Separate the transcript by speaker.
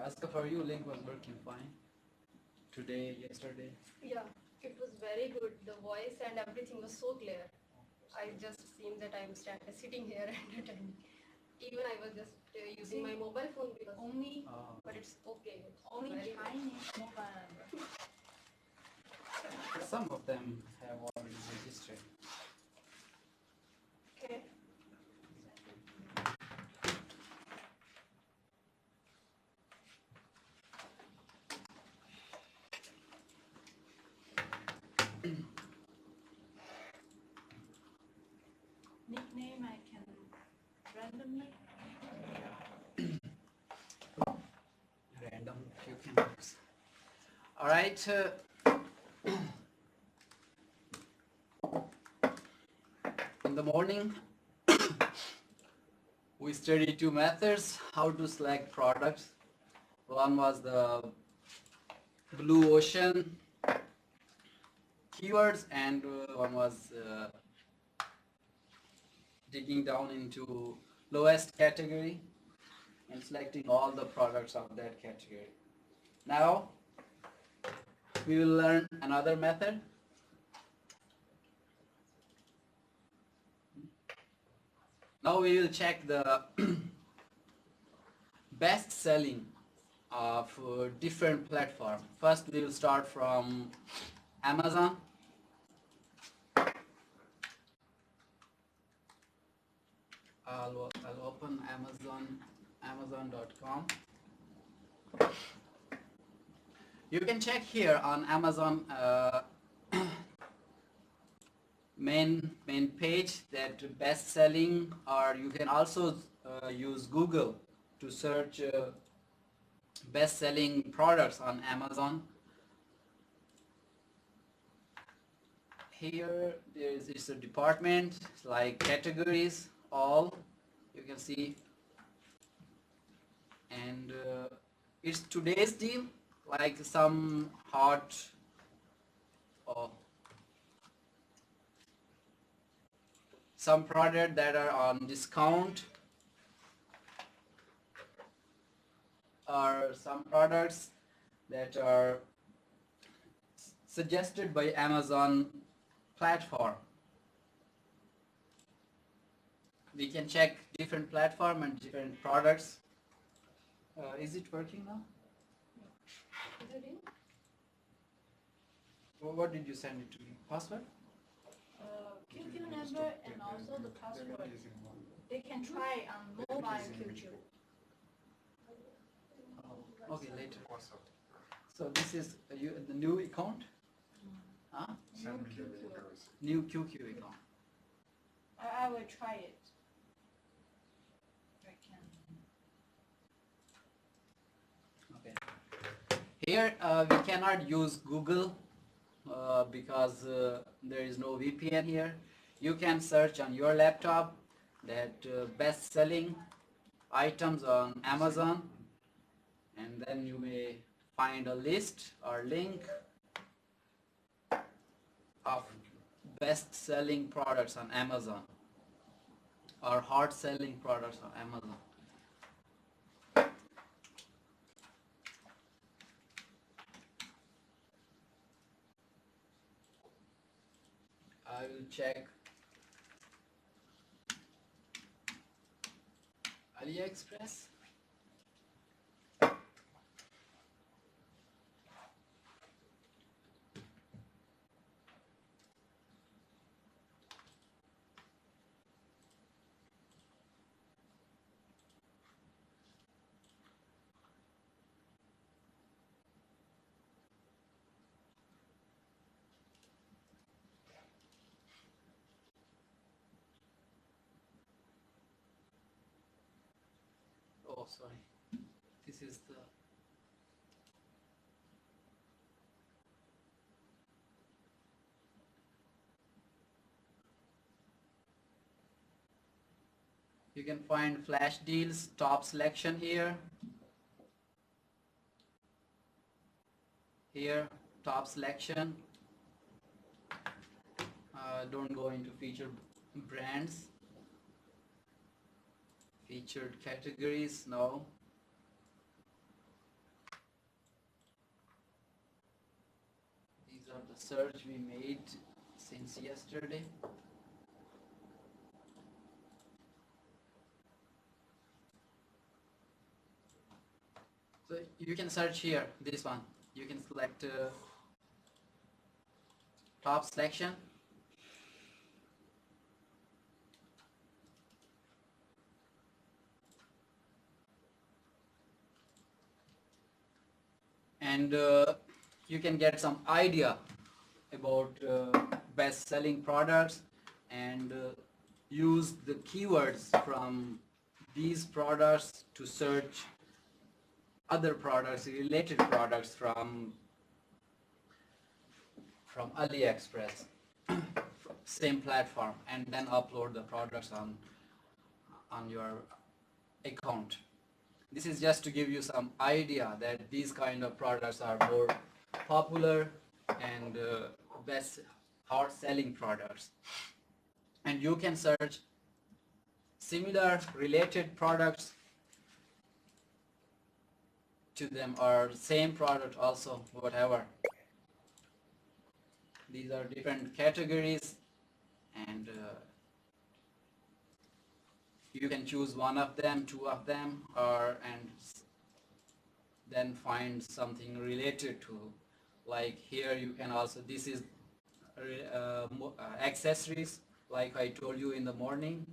Speaker 1: Aska, for you, link was working fine today, yesterday.
Speaker 2: Yeah, it was very good. The voice and everything was so clear. I just seemed that I'm sitting here and attending. Even I was just using my mobile phone because
Speaker 3: Only,
Speaker 2: but it's okay. It's
Speaker 3: only
Speaker 2: very good.
Speaker 3: Chinese mobile number.
Speaker 1: Some of them have already registered.
Speaker 2: Okay.
Speaker 3: Nickname I can randomly.
Speaker 1: Random few candidates. All right. In the morning, we studied two methods how to select products. One was the blue ocean keywords, and one was digging down into lowest category and selecting all the products of that category. Now we will learn another method. Now we will check the best selling of different platforms. First we will start from Amazon. I'll open amazon.com. You can check here on Amazon main page that best selling, or you can also use Google to search best selling products on Amazon. Here there is a department like categories, all you can see, and it's today's deal, like some hot some product that are on discount, or some products that are suggested by Amazon platform. We can check different platform and different products. Is it working now?
Speaker 2: Is it in?
Speaker 1: What did you send it to me? Password?
Speaker 3: QQ number and also the password. They can try on mobile QQ.
Speaker 1: Oh, okay, later. So this is the new account? Huh? New QQ account.
Speaker 3: I will try it. I can.
Speaker 1: Okay. Here we cannot use Google because there is no VPN here. You can search on your laptop that best selling items on Amazon, and then you may find a list or link of best selling products on Amazon or hot selling products on Amazon. I will check AliExpress. Oh, sorry. This is the you can find flash deals, top selection here. Here, top selection. Don't go into featured brands, featured categories. No. search we made since yesterday. So you can search here, this one. You can select top selection. And you can get some idea about best selling products and use the keywords from these products to search other products, related products from AliExpress, same platform, and then upload the products on your account. This is just to give you some idea that these kind of products are more popular and best hot selling products. And you can search similar related products to them or same product also, whatever. These are different categories, and you can choose one of them, two of them, and then find something related to. Like here you can also, this is accessories, like I told you in the morning.